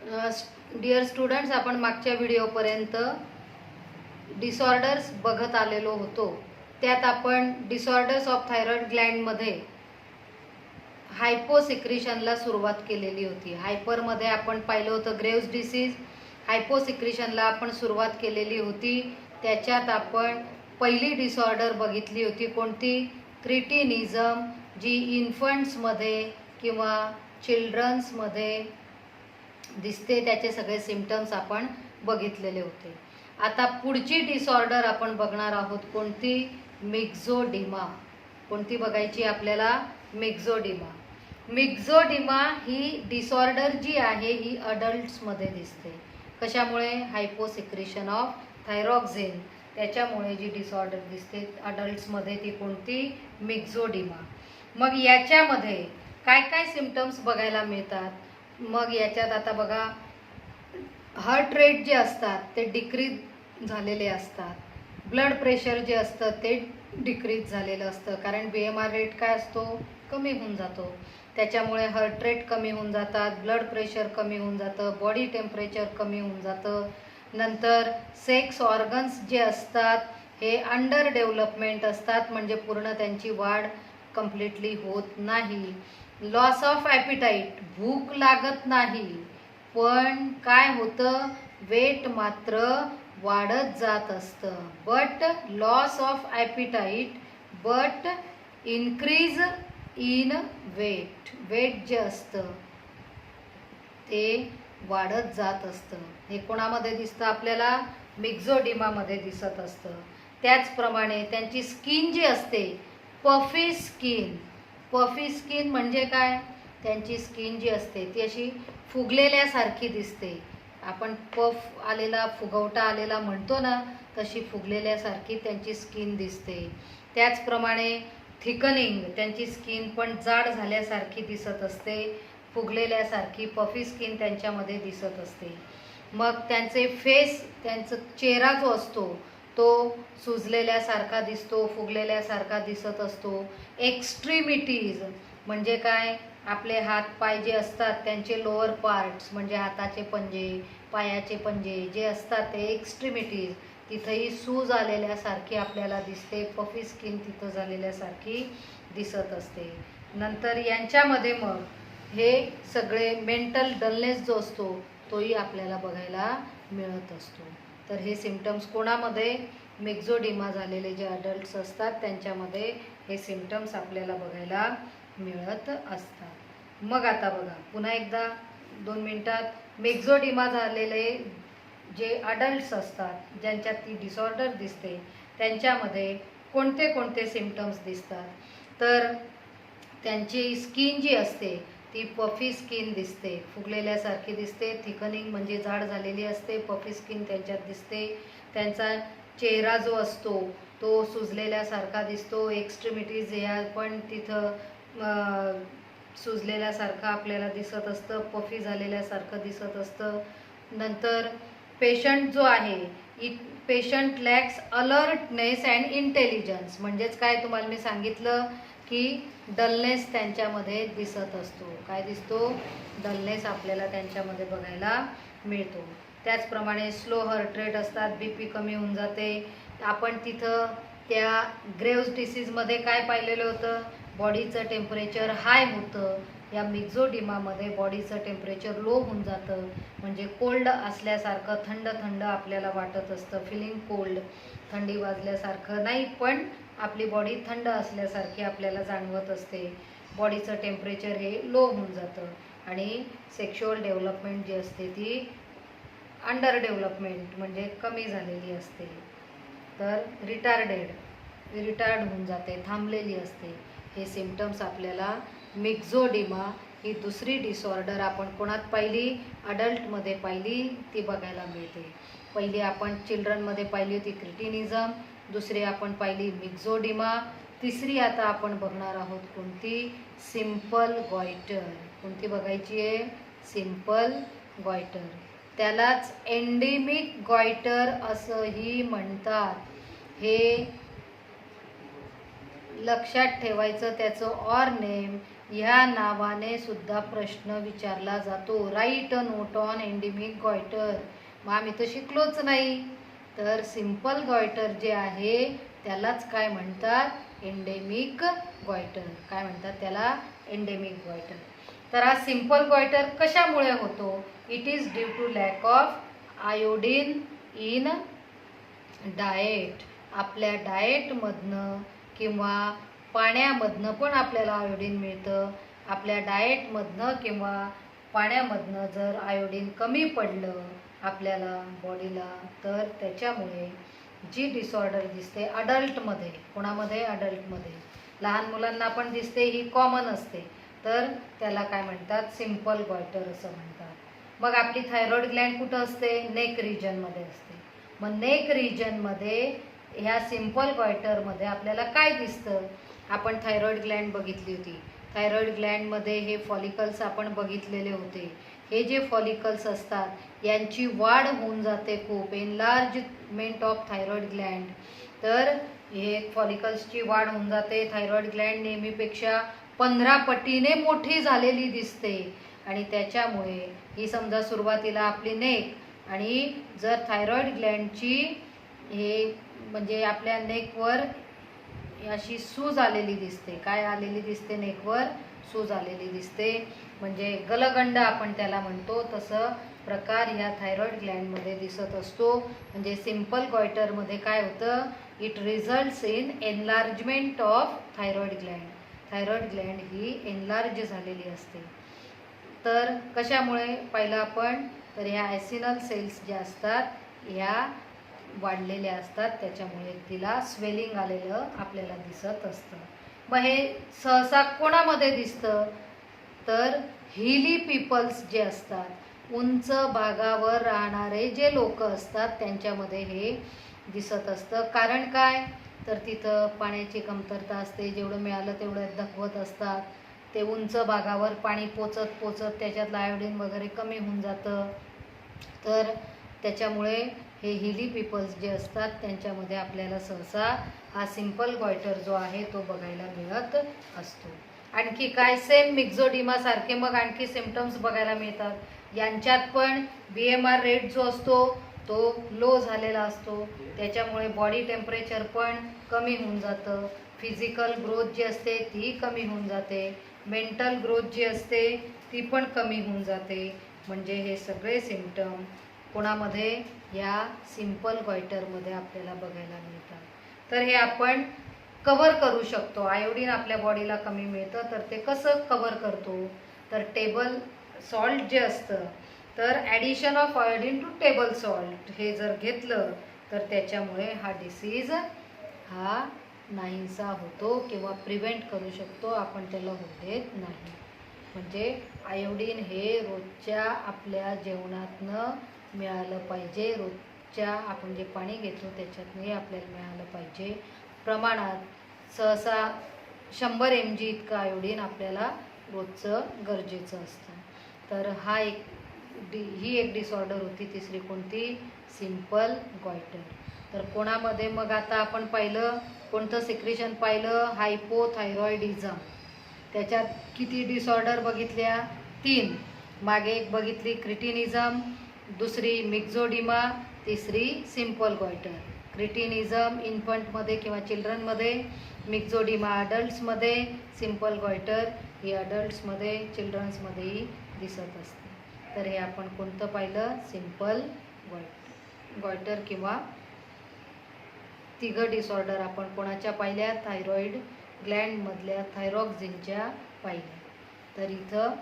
Dear students, आपण मागच्या व्हिडिओपर्यंत disorders बघत आलेलो होतो. त्यात आपण डिसऑर्डर्स ऑफ थायरॉइड ग्लँडमध्ये हायपोसिक्रिशनला सुरुवात केलेली होती. हायपरमध्ये आपण पाहिलं होतं ग्रेव्स डिसीज. हायपोसिक्रिशनला आपण सुरुवात केलेली होती. त्याच्यात आपण पहिली डिसऑर्डर बघितली होती कोणती? क्रिटिनिझम, जी इन्फंट्समध्ये किंवा चिल्ड्रन्समध्ये दिसते. त्याचे सगळे सिम्पटम्स आपण बघितलेले होते. आता पुढची डिसऑर्डर आपण बघणार आहोत कोणती? मिक्झोडिमा. कोणती बघायची आपल्याला? मिक्झोडिमा. मिक्झोडिमा ही डिसऑर्डर जी आहे ही अडल्ट्समध्ये दिसते. कशामुळे? हायपोसिक्रिशन ऑफ थायरॉक्सिन, त्याच्यामुळे जी डिसऑर्डर दिसते अडल्ट्समध्ये ती कोणती? मिक्झोडिमा. मग याच्यामध्ये काय काय सिम्पटम्स बघायला मिळतात? मग याच्यात आता बघा, हार्ट रेट जे असतात ते डिक्रीज झालेले असतात. ब्लड प्रेशर जे असतं ते डिक्रीज झालेलं असतं, कारण BMR रेट काय असतो? कमी होऊन जातो. त्याच्यामुळे हार्ट रेट कमी होऊन जातात, ब्लड प्रेशर कमी होऊन जातं, बॉडी टेम्परेचर कमी होऊन जातं. नंतर सेक्स ऑर्गन्स जे असतात हे अंडर डेव्हलपमेंट असतात, म्हणजे पूर्ण त्यांची वाढ कम्प्लिटली होत नाही. लॉस ऑफ ॲपिटाईट, भूक लागत नाही, पण काय होतं? वेट मात्र वाढत जात असतं. But loss of appetite but increase in weight. Weight जे असतं ते वाढत जात असतं. हे कोणामध्ये दिसतं आपल्याला? मिक्झोडिमामध्ये दिसत असतं. त्याचप्रमाणे त्यांची स्किन जी असते, पफी स्किन. पफी स्किन म्हणजे काय? त्यांची स्किन जी असते ती अशी फुगलेल्यासारखी दिसते. आपण पफ आलेला, फुगवटा आलेला म्हणतो ना, तशी फुगलेल्यासारखी त्यांची स्किन दिसते. त्याचप्रमाणे थिकनिंग, त्यांची स्किन पण जाड झाल्यासारखी दिसत असते, फुगलेल्यासारखी पफी स्किन त्यांच्यामध्ये दिसत असते. मग त्यांचे फेस, त्यांचा चेहरा जो असतो तो सुजलेल्यासारखा दिसतो, फुगलेल्यासारखा दिसत असतो. एक्स्ट्रीमिटीज म्हणजे काय? आपले हात पाय जे असतात त्यांचे लोअर पार्ट्स म्हणजे हाताचे पंजे, पायाचे पंजे जे असतात ते एक्स्ट्रीमिटीज, तिथंही सूज आलेल्यासारखी आपल्याला दिसते. पफी स्किन तिथं झालेल्यासारखी दिसत असते. नंतर यांच्यामध्ये मग हे सगळे मेंटल डलनेस जो असतो तोही आपल्याला बघायला मिळत असतो. तर हे सिम्पटम्स कोणामध्ये? मिक्झोडिमा झालेले जे अडल्ट्स असतात त्यांच्यामध्ये हे सिम्पटम्स आपल्याला बघायला मिळत असतात. मग आता बघा पुन्हा एकदा 2 मिनिटात, मिक्झोडिमा झालेले जे अडल्ट्स असतात ज्यांच्यात ती डिसऑर्डर दिसते त्यांच्यामध्ये कोणते कोणते सिम्पटम्स दिसतात? तर त्यांची स्किन जी असते ती पफी स्किन दिसते, फुगलेल्यासारखी दिसते. थिकनिंग म्हणजे जाड झालेली असते, पफी स्किन त्यांच्यात दिसते. त्यांचा चेहरा जो असतो तो सुजलेल्यासारखा दिसतो. एक्स्ट्रीमिटीज या पण तिथं सुजलेल्यासारखं आपल्याला दिसत असतं, पफी झालेल्यासारखं दिसत असतं. नंतर पेशंट जो आहे, patient lacks alertness and intelligence. म्हणजेच काय? तुम्हाला मी सांगितलं की डलनेस त्यांच्यामध्ये दिसत असतो. काय दिसतो? डलनेस आपल्याला त्यांच्यामध्ये बघायला मिळतो. त्याचप्रमाणे स्लो हार्ट रेट असतात, BP कमी होऊन जाते. आपण तिथं त्या ग्रेव्स डिसीजमध्ये काय पाहिलेलं होतं? बॉडीचं टेम्परेचर हाय होतं. या मिक्झोडिमामध्ये बॉडीचं टेम्परेचर लो होऊन जातं, म्हणजे कोल्ड असल्यासारखं, थंड थंड आपल्याला वाटत असतं. फिलिंग कोल्ड, थंडी वाजल्यासारखं नाही, पण आपली बॉडी थंड असल्यासारखी आपल्याला जाणवत असते. बॉडीचं टेम्परेचर हे लो होऊन जातं आणि सेक्शुअल डेव्हलपमेंट जी असते ती अंडर डेव्हलपमेंट म्हणजे कमी झालेली असते. तर रिटार्ड होऊन जाते, थांबलेली असते. हे सिम्पटम्स आपल्याला मिक्झोडिमा ही दुसरी डिसऑर्डर आपण कोणात पाहिली? अडल्टमध्ये पाहिली, ती बघायला मिळते. पहिली आपण चिल्ड्रनमध्ये पाहिली होती क्रिटिनिझम, दुसरी आपण पाहिली मिक्झोडिमा, तिसरी आता आपण बघणार आहोत कोणती? Simple goitre. कोणती बघायची आहे? Simple goitre. त्यालाच एंडेमिक गॉयटर असंही म्हणतात. हे लक्षात ठेवायचं. त्याचं ऑर नेम ह्या नावाने सुद्धा प्रश्न विचारला जातो. Right a note on endemic goitre. मग आम्ही तर शिकलोच नाही. तर सिंपल गॉयटर जे आहे त्यालाच काय म्हणतात? Endemic goitre. काय म्हणतात त्याला? Endemic goitre. तर हा सिंपल गॉयटर कशामुळे होतो? It is due to lack of iodine in diet. आपल्या डाएटमधनं किंवा पाण्यामधनं पण आपल्याला आयोडीन मिळतं. आपल्या डाएटमधनं किंवा पाण्यामधनं जर आयोडीन कमी पडलं आपल्याला बॉडीला, तर त्याच्यामुळे जी डिसऑर्डर दिसते अडल्टमध्ये, कोणामध्ये? अडल्टमध्ये. लहान मुलांना पण दिसते, ही कॉमन असते. तर त्याला काय म्हणतात? सिंपल गॉयटर असं म्हणतात. मग आपली थायरॉइड ग्लँड कुठं असते? नेक रिजनमध्ये असते. मग नेक रिजनमध्ये ह्या सिंपल गॉयटरमध्ये आपल्याला काय दिसतं? आपण थायरॉइड ग्लँड बघितली होती. थायरॉइड ग्लँडमध्ये हे फॉलिकल्स आपण बघितलेले होते. हे जे फॉलिकल्स असतात यांची वाढ होऊन जाते खूप, एनलार्जमेंट ऑफ थायरॉइड ग्लँड. तर हे फॉलिकल्सची वाढ होऊन जाते. थायरॉइड ग्लँड नेहमीपेक्षा 15 पटीने मोठी झालेली दिसते. आणि त्याच्यामुळे ही समजा सुरुवातीला आपली नेक, आणि जर थायरॉइड ग्लँडची हे म्हणजे आपल्या नेकवर अशी सूज आलेली दिसते. काय आलेली दिसते? नेकवर सूज आलेली दिसते, म्हणजे गलगंड आपण त्याला म्हणतो. तसं प्रकार ह्या थायरॉइड ग्लँडमध्ये दिसत असतो. म्हणजे सिंपल गॉयटरमध्ये काय होतं? It results in enlargement of thyroid Gland. Thyroid Gland he enlarge झालेली असते. तर कशामुळे? पहिलं आपण तर ह्या ॲसिनल सेल्स ज्या असतात ह्या वाढलेल्या असतात, त्याच्यामुळे तिला स्वेलिंग आलेलं आपल्याला दिसत असतं. मग हे सहसा कोणामध्ये दिसतं? तर हिली पीपल्स जे असतात, उंच भागावर राहणारे जे लोक असतात त्यांच्यामध्ये हे दिसत असतं. कारण काय? तर तिथं पाण्याची कमतरता असते. जेवढं मिळालं तेवढं दाखवत असतात. ते उंच भागावर पाणी पोचत त्याच्यातलं आयोडीन वगैरे कमी होऊन जातं. तर त्याच्यामुळे हे हिली पीपल्स जे असतात त्यांच्यामध्ये आपल्याला सहसा हा सिंपल गॉयटर जो आहे तो बघायला मिळत असतो. आणखी काय? सेम मिक्झोडिमासारखे मग आणखी सिम्पटम्स बघायला मिळतात. यांच्यात पण BMR रेट जो असतो तो लो झालेला असतो. त्याच्यामुळे बॉडी टेम्परेचर पण कमी होऊन जातं. फिजिकल ग्रोथ जी असते ती कमी होऊन जाते. मेंटल ग्रोथ जी असते ती पण कमी होऊन जाते. म्हणजे हे सगळे सिम्पटम कोणामध्ये? या सिंपल गॉयटरमध्ये आपल्याला बघायला मिळतात. तर हे आपण कव्हर करू शकतो. आयोडीन आपल्या बॉडीला कमी मिळतं, तर ते कसं कव्हर करतो? तर टेबल सॉल्ट जे असतं, तर addition of iodine to table salt हे जर घेतलं तर त्याच्यामुळे हा डिसीज हा नाहीसा होतो किंवा प्रिव्हेंट करू शकतो. आपण त्याला होऊ देत नाही. म्हणजे आयोडीन हे रोजच्या आपल्या जेवणातनं मिळालं पाहिजे. रोजच्या आपण जे पाणी घेतो त्याच्यातनंही आपल्याला मिळालं पाहिजे प्रमाणात. सहसा 100 mg इतकं आयोडीन आपल्याला रोजचं गरजेचं असतं. तर ही एक डिसऑर्डर होती. तिसरी कोणती? Simple goitre. तर कोणामध्ये? मग आता आपण पाहिलं कोणतं सिक्रेशन पाहिलं? हायपोथायरॉइडिझम. त्याच्यात किती डिसऑर्डर बघितल्या? 3. मागे एक बघितली क्रिटिनिझम, दुसरी मिक्झोडिमा, तिसरी सिंपल गॉयटर. क्रिटिनिझम इन्फंटमध्ये किंवा चिल्ड्रनमध्ये, मिक्झोडिमा अडल्ट्समध्ये, सिंपल गॉयटर ही अडल्ट्समध्ये चिल्ड्रन्समध्येही दिसत असते. तर हे आपण कोणतं पाहिलं? सिंपल गॉयटर किंवा तिघं डिसऑर्डर आपण कोणाच्या पाहिल्या? थायरॉइड ग्लँडमधल्या थायरॉक्सिनच्या पाहिल्या. तर इथं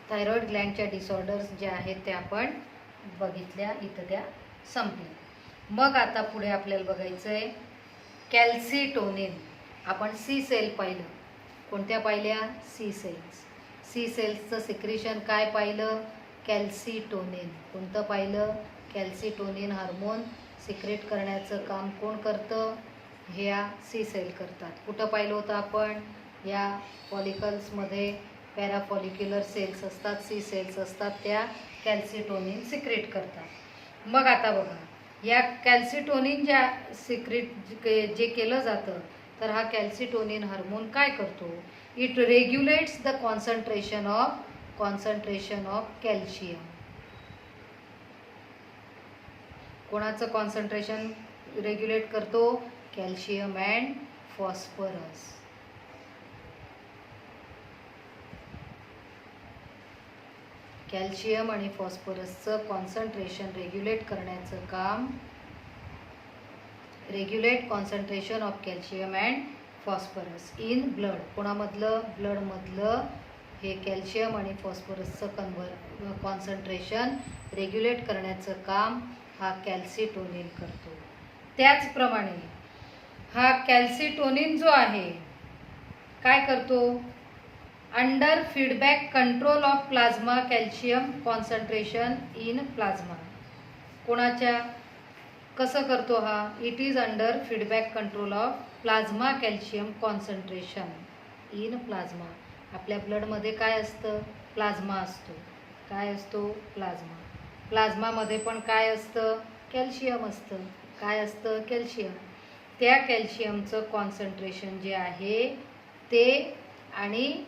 थायरॉइड ग्लँडच्या डिसऑर्डर्स ज्या आहेत त्या आपण बघितल्या. इथं त्या संपल्या. मग आता पुढे आपल्याला बघायचं आहे कॅल्सिटोनिन. आपण सी सेल पाहिलं. कोणत्या पाहिल्या? C cells. सी सेल्सचं सिक्रेशन काय पाहिलं? कॅल्सिटोनिन. कोणतं पाहिलं? कॅल्सिटोनिन हार्मोन सिक्रेट करण्याचं काम कोण करतं? ह्या सी सेल करतात. कुठं पाहिलं होतं आपण? या फॉलिकल्समध्ये पॅराफॉलिक्युलर सेल्स असतात, सी सेल्स असतात, त्या कॅल्सिटोनिन सिक्रेट करतात. मग आता बघा, या कॅल्सिटोनिन ज्या सिक्रेट जे केलं जातं, तर हा कॅल्सिटोनिन हार्मोन काय करतो? It regulates the concentration of calcium. कोणाचं कॉन्सन्ट्रेशन रेग्युलेट करतो? Calcium and phosphorus. कॅल्शियम आणि फॉस्फरसचं कॉन्सन्ट्रेशन रेग्युलेट करण्याचं काम, regulate concentration of calcium and phosphorus in blood. कोणामधलं? ब्लडमधलं हे कॅल्शियम आणि फॉस्फरसचं कॉन्सन्ट्रेशन रेग्युलेट करण्याचं काम हा कॅल्सिटोनिन करतो. त्याचप्रमाणे हा कॅल्सिटोनिन जो आहे काय करतो? Under feedback control of plasma calcium concentration in plasma. कोणाच्या? कसं करतो हा? It is under feedback control of plasma calcium concentration in plasma. आपल्या ब्लडमध्ये काय असतं? प्लाझ्मा असतो. काय असतो? प्लाझ्मा. प्लाझ्मामध्ये पण काय असतं? कॅल्शियम असतं. काय असतं? कॅल्शियम. त्या कॅल्शियमचं कॉन्सन्ट्रेशन जे आहे ते आणि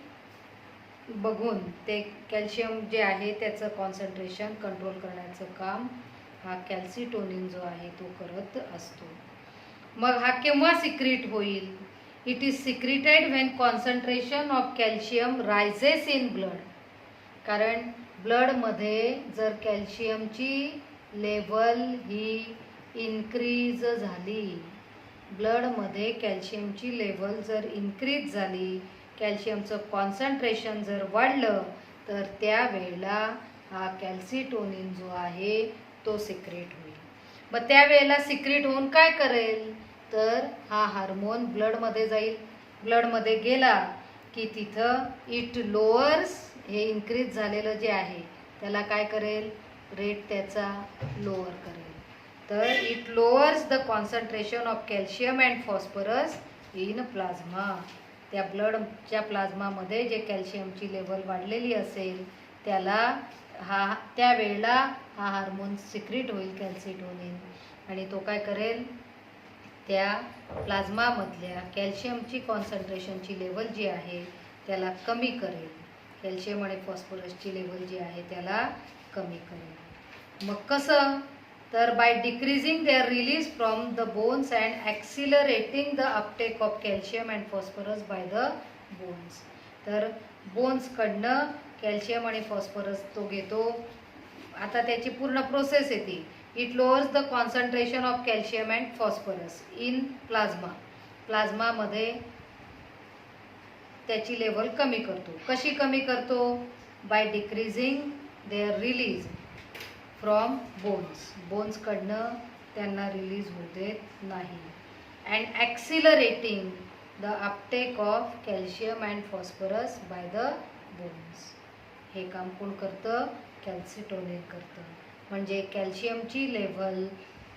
बघून ते कॅल्शियम जे आहे त्याचं कॉन्सन्ट्रेशन कंट्रोल करण्याचं काम हा कॅल्सिटोनिन जो आहे तो करत असतो. मग हा केव्हा सिक्रीट होईल? It is secreted when concentration of calcium rises in blood. कारण ब्लडमध्ये जर कॅल्शियमची लेवल ही इन्क्रीज झाली, ब्लडमध्ये कॅल्शियमची लेवल जर इन्क्रीज झाली, कॅल्शियमचं कॉन्सन्ट्रेशन जर वाढलं तर त्यावेळेला हा कॅल्सिटोनिन जो आहे तो सिक्रेट होईल. मग त्यावेळेला सिक्रेट होऊन काय करेल? तर हा हार्मोन ब्लडमध्ये जाईल. ब्लडमध्ये गेला की तिथं इट लोअर्स, हे इन्क्रीज झालेलं जे आहे त्याला काय करेल? रेट त्याचा लोअर करेल. तर it lowers the concentration of calcium and phosphorus in plasma. त्या ब्लडच्या प्लाझ्मामध्ये जे कॅल्शियमची लेवल वाढलेली असेल त्याला त्यावेळेला हा हार्मोन सिक्रीट होईल कॅल्सिटोनिन, आणि तो काय करेल? त्या प्लाझ्मामधल्या कॅल्शियमची कॉन्सन्ट्रेशनची लेवल जी आहे त्याला कमी करेल. कॅल्शियम आणि फॉस्फरसची लेवल जी आहे त्याला कमी करेल. मग कसं? तर by decreasing their release from the bones and accelerating the uptake of calcium and phosphorus by the bones. तर बोन्सकडनं कॅल्शियम आणि फॉस्फरस तो घेतो. आता त्याची पूर्ण प्रोसेस येते. It lowers the concentration of calcium and phosphorus in plasma. प्लाझ्मामध्ये त्याची लेवल कमी करतो. कशी कमी करतो? By decreasing their release from bones. बोन्सकडनं त्यांना रिलीज होऊ देत नाही. And accelerating the uptake of calcium and phosphorus by the bones. हे काम कोण करतं? कॅल्सिटोनिन करतं. म्हणजे कॅल्शियमची लेवल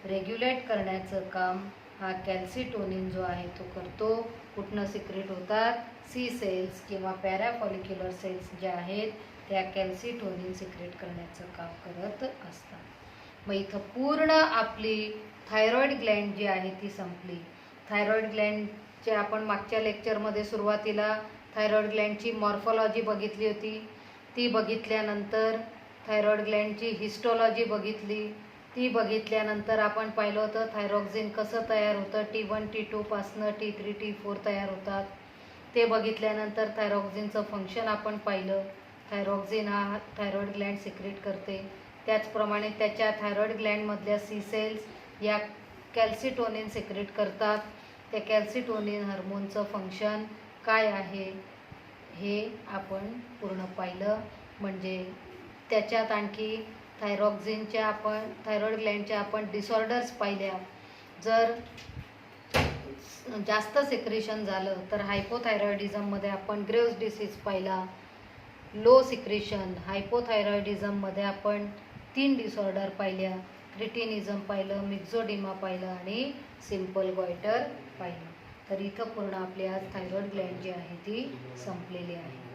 रेग्युलेट करण्याचं काम हा कॅल्सिटोनिन जो आहे तो करतो. कुठनं सिक्रेट होतात? सी सेल्स किंवा पॅराफॉलिक्युलर सेल्स ज्या आहेत त्या कॅल्सिटोनिन सिक्रेट करण्याचं काम करत असतात. मग इथं पूर्ण आपली थायरॉईड ग्लँड जी आहे ती संपली. थायरॉईड ग्लँडच्या आपण मागच्या लेक्चरमध्ये सुरुवातीला थायरॉईड ग्लँडची मॉर्फॉलॉजी बघितली होती. ती बघितल्यानंतर थायरॉईड ग्लँडची हिस्टॉलॉजी बघितली. ती बघितल्यानंतर आपण पाहिलं होतं थायरॉक्झिन कसं तयार होतं. T1 T2 पासनं T3 T4 तयार होतात. ते बघितल्यानंतर थायरॉक्झिनचं फंक्शन आपण पाहिलं. थायरॉक्झिन हा थायरॉईड ग्लँड सिक्रेट करते. त्याचप्रमाणे त्याच्या थायरॉईड ग्लँडमधल्या सी सेल्स या कॅल्सिटोनिन सिक्रेट करतात. त्या कॅल्सिटोनिन हार्मोनचं फंक्शन काय आहे हे आपण पूर्ण पाहिलं. म्हणजे त्याच्यात आणखी थायरॉईड ग्लँडच्या आपण डिसऑर्डर्स पाहिल्या. जर जास्त सिक्रेशन झालं तर हायपोथायरॉइडिझममध्ये आपण ग्रेव्स डिसीज पाहिला. लो सिक्रेशन हायपोथायरॉइडिझममध्ये आपण 3 डिसऑर्डर पाहिल्या. क्रिटिनिझम पाहिलं, मिक्झोडिमा पाहिलं आणि सिम्पल गॉयटर पाहिलं. तर इथं पूर्ण आपली आज थायरॉईड ग्लँड जी आहे ती संपलेली आहे.